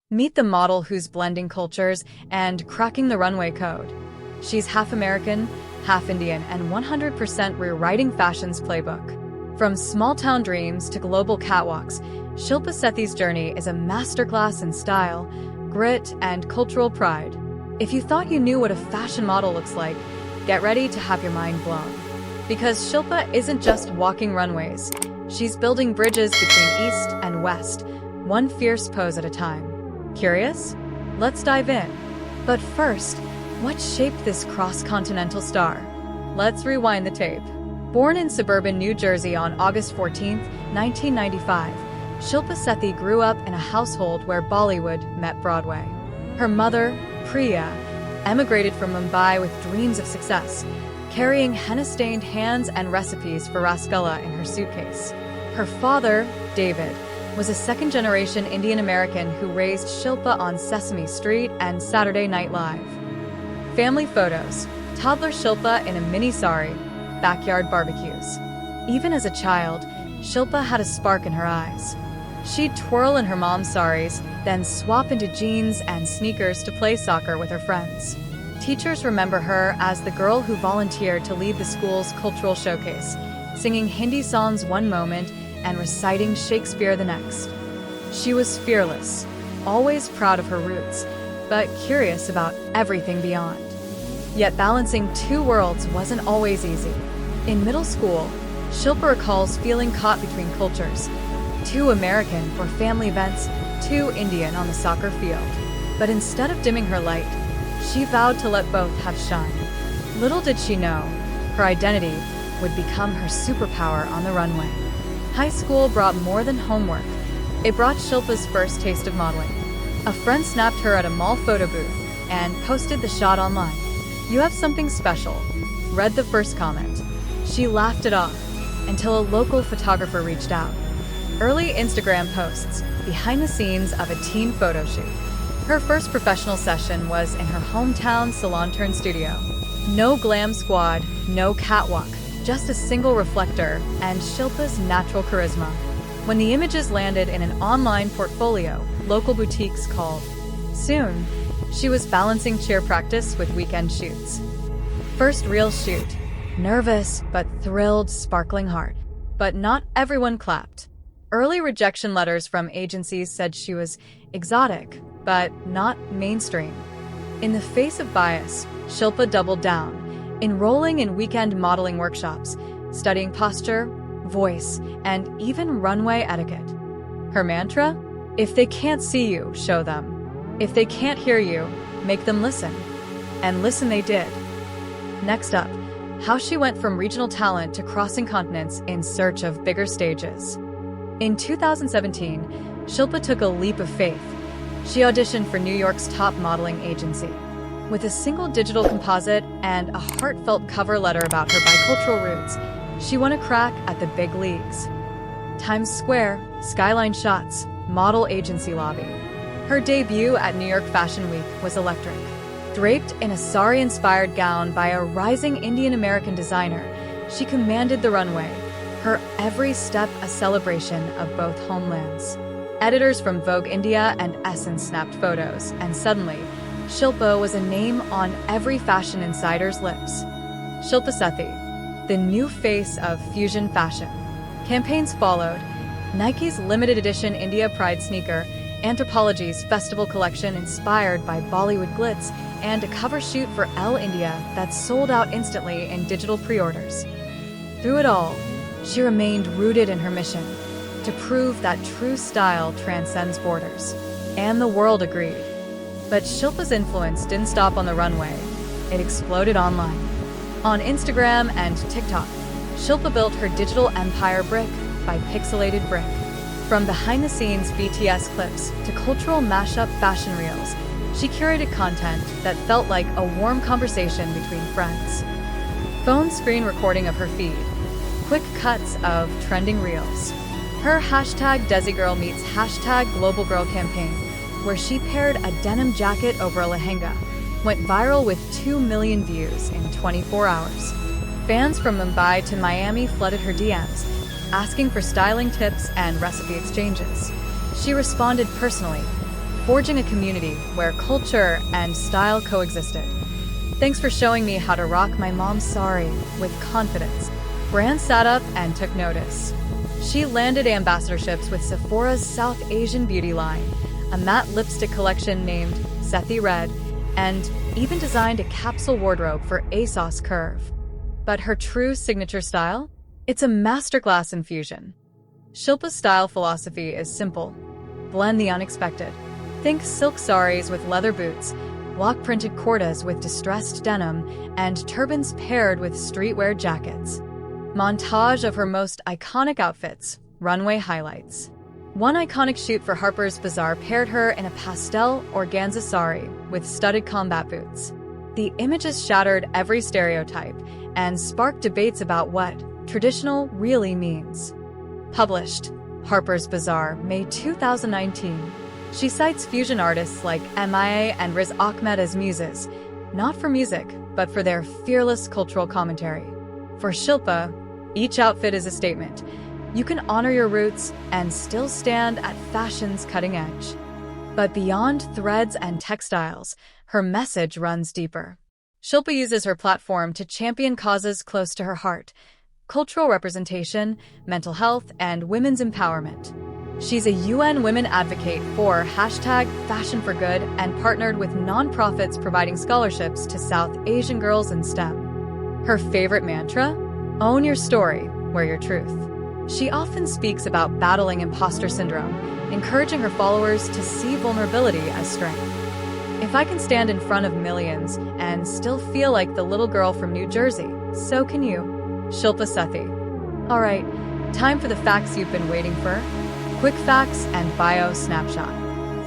Meet the model who's blending cultures and cracking the runway code. She's half American, half Indian, and 100% rewriting fashion's playbook. From small-town dreams to global catwalks, Shilpa Sethi's journey is a masterclass in style, grit, and cultural pride. If you thought you knew what a fashion model looks like, get ready to have your mind blown. Because Shilpa isn't just walking runways, she's building bridges between East and West, one fierce pose at a time. Curious? Let's dive in. But first, what shaped this cross-continental star? Let's rewind the tape. Born in suburban New Jersey on August 14, 1995, Shilpa Sethi grew up in a household where Bollywood met Broadway. Her mother, Priya, emigrated from Mumbai with dreams of success, carrying henna-stained hands and recipes for rasgulla in her suitcase. Her father, David, was a second-generation Indian-American who raised Shilpa on Sesame Street and Saturday Night Live. Family photos: toddler Shilpa in a mini sari, backyard barbecues. Even as a child, Shilpa had a spark in her eyes. She'd twirl in her mom's saris, then swap into jeans and sneakers to play soccer with her friends. Teachers remember her as the girl who volunteered to lead the school's cultural showcase, singing Hindi songs one moment and reciting Shakespeare the next. She was fearless, always proud of her roots, but curious about everything beyond. Yet balancing two worlds wasn't always easy. In middle school, Shilpa recalls feeling caught between cultures, too American for family events, too Indian on the soccer field. But instead of dimming her light, she vowed to let both have shine. Little did she know, her identity would become her superpower on the runway. High school brought more than homework. It brought Shilpa's first taste of modeling. A friend snapped her at a mall photo booth and posted the shot online. "You have something special," read the first comment. She laughed it off until a local photographer reached out. Early Instagram posts, behind the scenes of a teen photo shoot. Her first professional session was in her hometown salon-turned studio. No glam squad, no catwalk, just a single reflector and Shilpa's natural charisma. When the images landed in an online portfolio, local boutiques called. Soon, she was balancing cheer practice with weekend shoots. First real shoot. Nervous but thrilled, sparkling heart. But not everyone clapped. Early rejection letters from agencies said she was exotic, but not mainstream. In the face of bias, Shilpa doubled down, enrolling in weekend modeling workshops, studying posture, voice, and even runway etiquette. Her mantra? If they can't see you, show them. If they can't hear you, make them listen. And listen they did. Next up, how she went from regional talent to crossing continents in search of bigger stages. In 2017, Shilpa took a leap of faith. She auditioned for New York's top modeling agency. With a single digital composite and a heartfelt cover letter about her bicultural roots, she won a crack at the big leagues. Times Square, skyline shots, model agency lobby. Her debut at New York Fashion Week was electric. Draped in a sari-inspired gown by a rising Indian-American designer, she commanded the runway, her every step a celebration of both homelands. Editors from Vogue India and Essence snapped photos, and suddenly, Shilpa was a name on every fashion insider's lips. Shilpa Sethi, the new face of fusion fashion. Campaigns followed. Nike's limited edition India Pride sneaker, Anthropologie's festival collection inspired by Bollywood glitz, and a cover shoot for Elle India that sold out instantly in digital pre-orders. Through it all, she remained rooted in her mission, to prove that true style transcends borders. And the world agreed. But Shilpa's influence didn't stop on the runway. It exploded online. On Instagram and TikTok, Shilpa built her digital empire brick by pixelated brick. From behind-the-scenes BTS clips to cultural mashup fashion reels, she curated content that felt like a warm conversation between friends. Phone screen recording of her feed, quick cuts of trending reels. Her #DesiGirl meets #GlobalGirl campaign, where she paired a denim jacket over a lehenga, went viral with 2 million views in 24 hours. Fans from Mumbai to Miami flooded her DMs, asking for styling tips and recipe exchanges. She responded personally, forging a community where culture and style coexisted. Thanks for showing me how to rock my mom's sari with confidence. Brands sat up and took notice. She landed ambassadorships with Sephora's South Asian beauty line, a matte lipstick collection named Sethi Red, and even designed a capsule wardrobe for ASOS Curve. But her true signature style? It's a masterclass in fusion. Shilpa's style philosophy is simple. Blend the unexpected. Think silk saris with leather boots, block-printed kurtas with distressed denim, and turbans paired with streetwear jackets. Montage of her most iconic outfits, runway highlights. One iconic shoot for Harper's Bazaar paired her in a pastel organza sari with studded combat boots. The images shattered every stereotype and sparked debates about what traditional really means. Published, Harper's Bazaar, May 2019. She cites fusion artists like MIA and Riz Ahmed as muses, not for music, but for their fearless cultural commentary. For Shilpa, each outfit is a statement. You can honor your roots and still stand at fashion's cutting edge. But beyond threads and textiles, her message runs deeper. Shilpa uses her platform to champion causes close to her heart: cultural representation, mental health, and women's empowerment. She's a UN women advocate for #FashionForGood and partnered with nonprofits providing scholarships to South Asian girls in STEM. Her favorite mantra? Own your story, wear your truth. She often speaks about battling imposter syndrome, encouraging her followers to see vulnerability as strength. If I can stand in front of millions and still feel like the little girl from New Jersey, so can you. Shilpa Sethi. All right, time for the facts you've been waiting for. Quick facts and bio snapshot.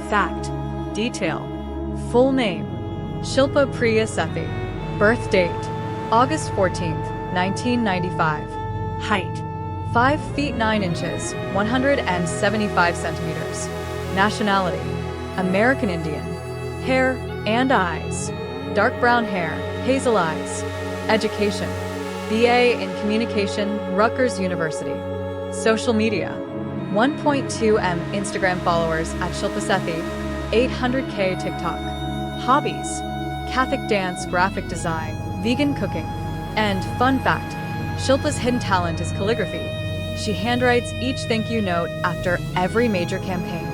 Fact. Detail. Full name: Shilpa Priya Sethi. Birth date: August 14th, 1995. Height: 5 feet 9 inches, 175 centimeters. Nationality: American Indian. Hair and eyes: dark brown hair, hazel eyes. Education: BA in Communication, Rutgers University. Social media: 1.2 M Instagram followers at Shilpa Sethi, 800K TikTok. Hobbies: Kathak dance, graphic design, vegan cooking. And fun fact, Shilpa's hidden talent is calligraphy. She handwrites each thank you note after every major campaign.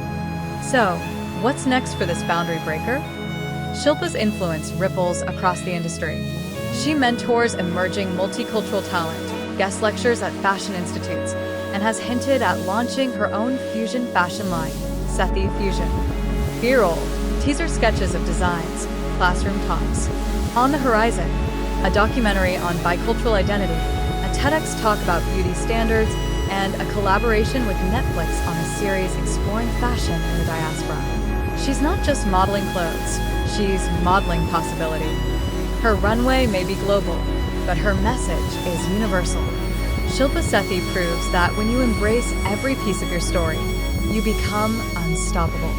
So, what's next for this boundary breaker? Shilpa's influence ripples across the industry. She mentors emerging multicultural talent, guest lectures at fashion institutes, and has hinted at launching her own fusion fashion line, Sethi Fusion. B-roll, teaser sketches of designs, classroom talks. On the horizon, a documentary on bicultural identity, a TEDx talk about beauty standards, and a collaboration with Netflix on a series exploring fashion in the diaspora. She's not just modeling clothes, she's modeling possibility. Her runway may be global, but her message is universal. Shilpa Sethi proves that when you embrace every piece of your story, you become unstoppable.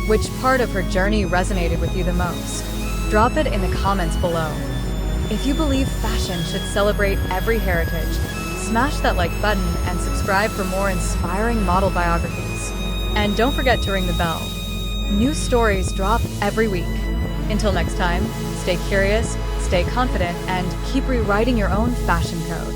Which part of her journey resonated with you the most? Drop it in the comments below. If you believe fashion should celebrate every heritage, smash that like button and subscribe for more inspiring model biographies. And don't forget to ring the bell. New stories drop every week. Until next time, stay curious, stay confident, and keep rewriting your own fashion code.